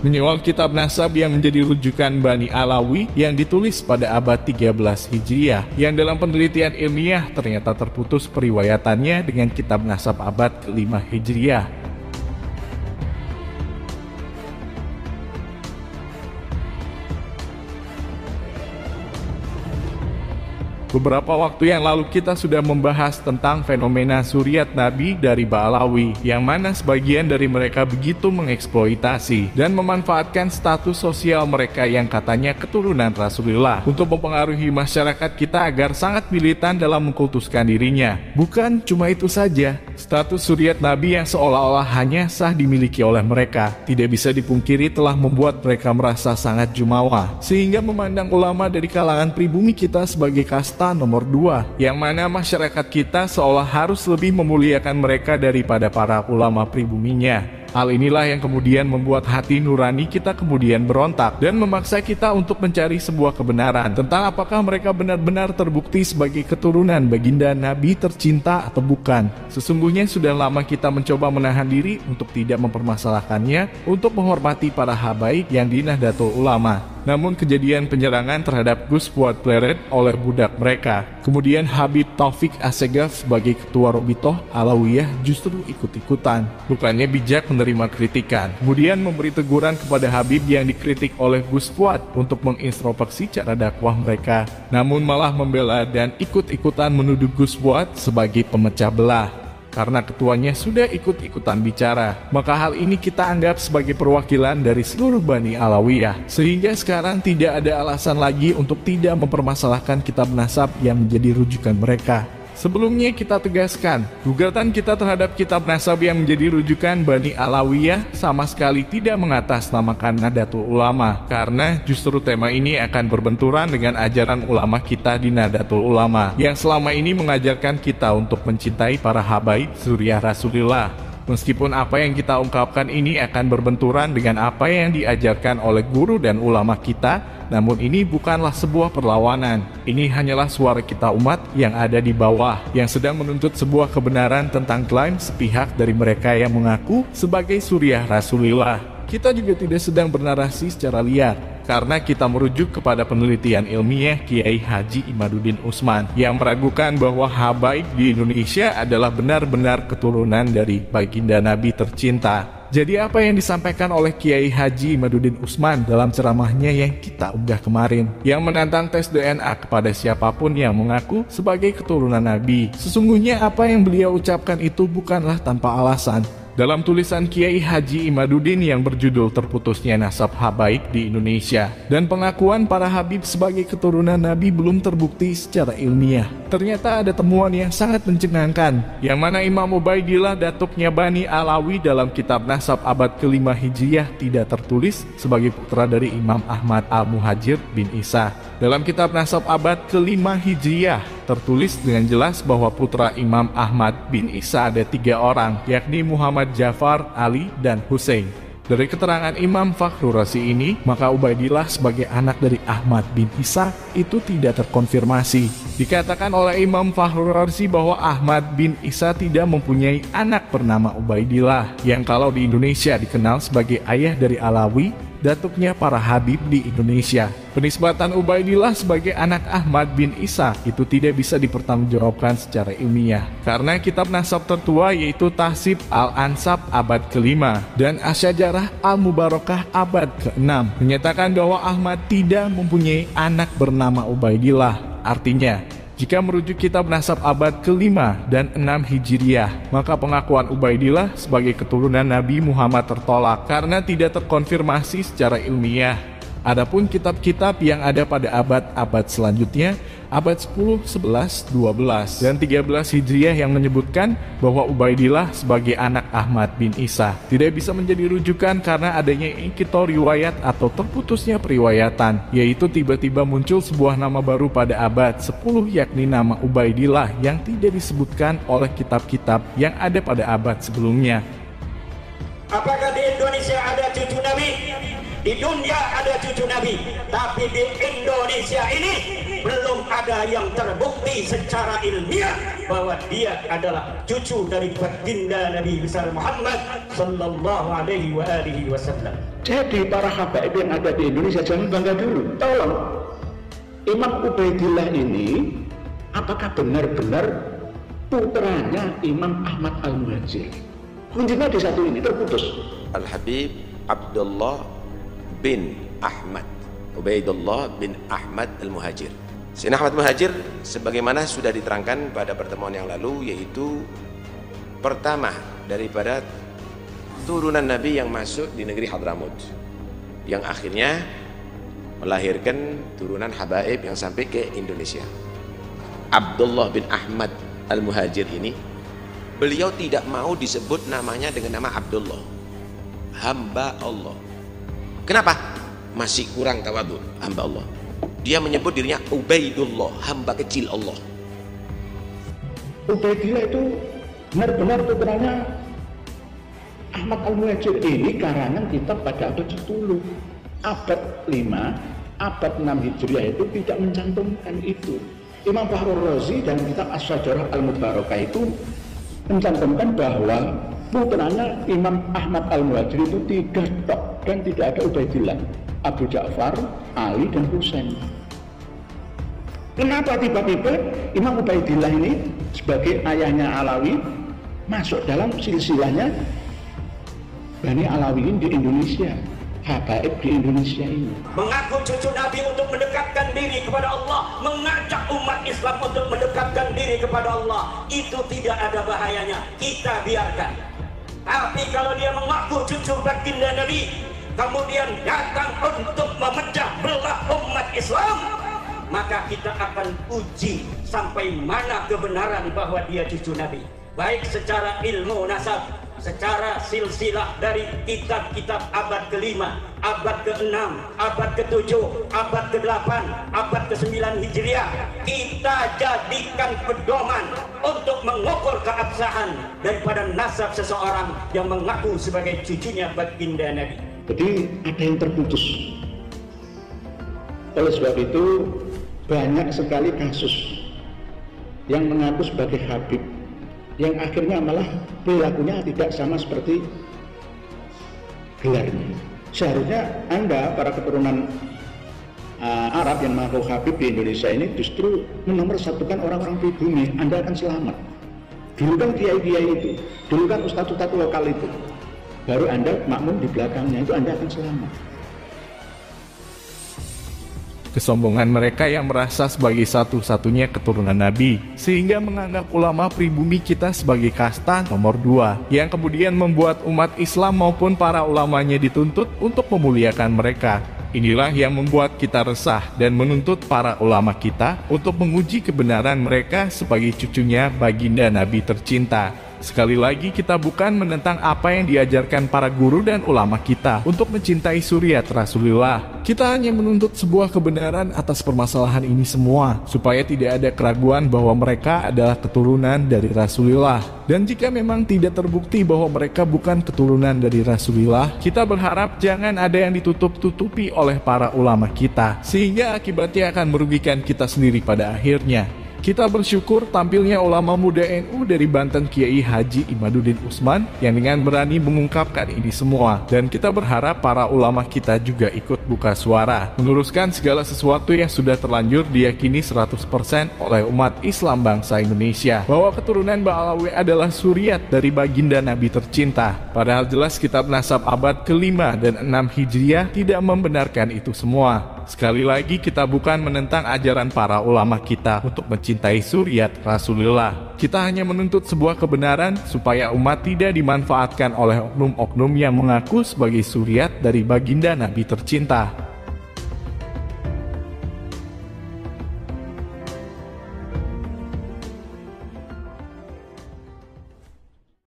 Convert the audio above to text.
menyoal kitab nasab yang menjadi rujukan Bani Alawi yang ditulis pada abad 13 Hijriah, yang dalam penelitian ilmiah ternyata terputus periwayatannya dengan kitab nasab abad ke-5 Hijriah. Beberapa waktu yang lalu kita sudah membahas tentang fenomena zuriat Nabi dari Ba'alawi, yang mana sebagian dari mereka begitu mengeksploitasi dan memanfaatkan status sosial mereka yang katanya keturunan Rasulullah untuk mempengaruhi masyarakat kita agar sangat militan dalam mengkultuskan dirinya. Bukan cuma itu saja, status zuriat Nabi yang seolah-olah hanya sah dimiliki oleh mereka tidak bisa dipungkiri telah membuat mereka merasa sangat jumawa, sehingga memandang ulama dari kalangan pribumi kita sebagai kasta nomor 2, yang mana masyarakat kita seolah harus lebih memuliakan mereka daripada para ulama pribuminya. Hal inilah yang kemudian membuat hati nurani kita kemudian berontak dan memaksa kita untuk mencari sebuah kebenaran tentang apakah mereka benar-benar terbukti sebagai keturunan baginda Nabi tercinta atau bukan. Sesungguhnya sudah lama kita mencoba menahan diri untuk tidak mempermasalahkannya, untuk menghormati para habaib yang di Nahdlatul Ulama. Namun kejadian penyerangan terhadap Gus Fuad Pleret oleh budak mereka, kemudian Habib Taufik Assegaf sebagai ketua Robitoh Alawiyah justru ikut-ikutan. Bukannya bijak menerima kritikan, kemudian memberi teguran kepada Habib yang dikritik oleh Gus Fuad untuk mengintrospeksi cara dakwah mereka, namun malah membela dan ikut-ikutan menuduh Gus Fuad sebagai pemecah belah. Karena ketuanya sudah ikut-ikutan bicara, maka hal ini kita anggap sebagai perwakilan dari seluruh Bani Alawiyah, sehingga sekarang tidak ada alasan lagi untuk tidak mempermasalahkan kitab nasab yang menjadi rujukan mereka. Sebelumnya kita tegaskan, gugatan kita terhadap kitab nasab yang menjadi rujukan Bani Alawiyah sama sekali tidak mengatasnamakan Nahdlatul Ulama, karena justru tema ini akan berbenturan dengan ajaran ulama kita di Nahdlatul Ulama, yang selama ini mengajarkan kita untuk mencintai para habaib zuriyah Rasulullah. Meskipun apa yang kita ungkapkan ini akan berbenturan dengan apa yang diajarkan oleh guru dan ulama kita, namun ini bukanlah sebuah perlawanan. Ini hanyalah suara kita umat yang ada di bawah, yang sedang menuntut sebuah kebenaran tentang klaim sepihak dari mereka yang mengaku sebagai zuriyah Rasulullah. Kita juga tidak sedang bernarasi secara liar, karena kita merujuk kepada penelitian ilmiah Kiai Haji Imaduddin Usman yang meragukan bahwa habaib di Indonesia adalah benar-benar keturunan dari baginda Nabi tercinta. Jadi apa yang disampaikan oleh Kiai Haji Imaduddin Usman dalam ceramahnya yang kita unggah kemarin, yang menantang tes DNA kepada siapapun yang mengaku sebagai keturunan Nabi, sesungguhnya apa yang beliau ucapkan itu bukanlah tanpa alasan. Dalam tulisan Kiai Haji Imaduddin yang berjudul Terputusnya Nasab Habaib di Indonesia dan pengakuan para habib sebagai keturunan Nabi belum terbukti secara ilmiah, ternyata ada temuan yang sangat mencengangkan, yang mana Imam Ubaidillah datuknya Bani Alawi dalam kitab nasab abad ke-5 Hijriah tidak tertulis sebagai putra dari Imam Ahmad Al-Muhajir bin Isa. Dalam kitab nasab abad ke-5 Hijriah tertulis dengan jelas bahwa putra Imam Ahmad bin Isa ada 3 orang, yakni Muhammad Ja'far, Ali, dan Hussein. Dari keterangan Imam Fakhrur Razi ini, maka Ubaidillah sebagai anak dari Ahmad bin Isa itu tidak terkonfirmasi. Dikatakan oleh Imam Fakhrur Razi bahwa Ahmad bin Isa tidak mempunyai anak bernama Ubaidillah, yang kalau di Indonesia dikenal sebagai ayah dari Alawi, datuknya para habib di Indonesia. Penisbatan Ubaidillah sebagai anak Ahmad bin Isa itu tidak bisa dipertanggungjawabkan secara ilmiah, karena kitab nasab tertua yaitu Tahsib Al-Ansab abad ke-5 dan Asyajarah Al-Mubarakah abad ke-6 menyatakan bahwa Ahmad tidak mempunyai anak bernama Ubaidillah. Artinya, jika merujuk kitab nasab abad ke-5 dan 6 Hijriah, maka pengakuan Ubaidillah sebagai keturunan Nabi Muhammad tertolak karena tidak terkonfirmasi secara ilmiah. Adapun kitab-kitab yang ada pada abad-abad selanjutnya, abad 10, 11, 12, dan 13 Hijriah yang menyebutkan bahwa Ubaidillah sebagai anak Ahmad bin Isa tidak bisa menjadi rujukan karena adanya inqitor riwayat atau terputusnya periwayatan, yaitu tiba-tiba muncul sebuah nama baru pada abad 10 yakni nama Ubaidillah yang tidak disebutkan oleh kitab-kitab yang ada pada abad sebelumnya. Apakah di Indonesia ada cucu Nabi? Di dunia ada cucu Nabi, tapi di Indonesia ini belum ada yang terbukti secara ilmiah bahwa dia adalah cucu dari baginda Nabi besar Muhammad sallallahu alaihi wasallam. Jadi para habaib yang ada di Indonesia jangan bangga dulu. Tolong, Imam Ubaidillah ini apakah benar-benar putranya Imam Ahmad Al-Muhajir? Kuncinya di satu ini, terputus. Al-Habib Abdullah bin Ahmad Ubaidullah bin Ahmad Al-Muhajir. Sayyidina Ahmad Muhajir sebagaimana sudah diterangkan pada pertemuan yang lalu, yaitu pertama daripada turunan Nabi yang masuk di negeri Hadramut, yang akhirnya melahirkan turunan habaib yang sampai ke Indonesia. Abdullah bin Ahmad Al-Muhajir ini, beliau tidak mau disebut namanya dengan nama Abdullah, hamba Allah. Kenapa? Masih kurang tawadhu, hamba Allah. Dia menyebut dirinya Ubaidullah, hamba kecil Allah. Ubaidillah itu benar-benar putranya Ahmad Al-Muhajir. Ini karangan kitab pada abad 10, abad 5, abad 6 Hijriah itu tidak mencantumkan itu. Imam Fakhrur Razi dalam kitab As-Syajarah Al-Mubarakah itu mencantumkan bahwa putranya Imam Ahmad Al-Muhajir itu 3 tok dan tidak ada Ubaidillah, Abu Ja'far, Ali dan Husain. Kenapa tiba-tiba Imam Ubaidillah ini sebagai ayahnya Alawi masuk dalam silsilahnya Bani Alawiyin di Indonesia, habaib di Indonesia ini? Mengaku cucu Nabi untuk mendekatkan diri kepada Allah, mengajak umat Islam untuk mendekatkan diri kepada Allah, itu tidak ada bahayanya, kita biarkan. Tapi kalau dia mengaku cucu baginda Nabi, kemudian datang untuk memecah belah umat Islam, maka kita akan uji sampai mana kebenaran bahwa dia cucu Nabi, baik secara ilmu nasab, secara silsilah dari kitab-kitab abad ke-5, abad ke-6, abad ke-7, abad ke-8, abad ke-9 Hijriah. Kita jadikan pedoman untuk mengukur keabsahan daripada nasab seseorang yang mengaku sebagai cucunya baginda Nabi. Jadi ada yang terputus. Oleh sebab itu banyak sekali kasus yang mengaku sebagai habib, yang akhirnya malah perilakunya tidak sama seperti gelarnya. Seharusnya Anda, para keturunan Arab yang mengaku habib di Indonesia ini, justru menomorsatukan orang-orang pribumi. Anda akan selamat. Dulu kan kiai-kiai itu, dulu kan ustadz-ustadz lokal itu, baru Anda makmum di belakangnya, itu Anda akan selamat. Kesombongan mereka yang merasa sebagai satu-satunya keturunan Nabi, sehingga menganggap ulama pribumi kita sebagai kasta nomor 2, yang kemudian membuat umat Islam maupun para ulamanya dituntut untuk memuliakan mereka. Inilah yang membuat kita resah dan menuntut para ulama kita untuk menguji kebenaran mereka sebagai cucunya baginda Nabi tercinta. Sekali lagi, kita bukan menentang apa yang diajarkan para guru dan ulama kita untuk mencintai suriat Rasulullah. Kita hanya menuntut sebuah kebenaran atas permasalahan ini semua, supaya tidak ada keraguan bahwa mereka adalah keturunan dari Rasulullah. Dan jika memang tidak terbukti bahwa mereka bukan keturunan dari Rasulullah, kita berharap jangan ada yang ditutup-tutupi oleh para ulama kita, sehingga akibatnya akan merugikan kita sendiri pada akhirnya. Kita bersyukur tampilnya ulama muda NU dari Banten, Kiai Haji Imaduddin Usman, yang dengan berani mengungkapkan ini semua. Dan kita berharap para ulama kita juga ikut buka suara, meluruskan segala sesuatu yang sudah terlanjur diyakini 100% oleh umat Islam bangsa Indonesia, bahwa keturunan Ba'alawi adalah suriat dari baginda Nabi tercinta. Padahal jelas kitab nasab abad ke-5 dan 6 Hijriah tidak membenarkan itu semua. Sekali lagi, kita bukan menentang ajaran para ulama kita untuk mencintai suriat Rasulullah. Kita hanya menuntut sebuah kebenaran supaya umat tidak dimanfaatkan oleh oknum-oknum yang mengaku sebagai suriat dari baginda Nabi tercinta.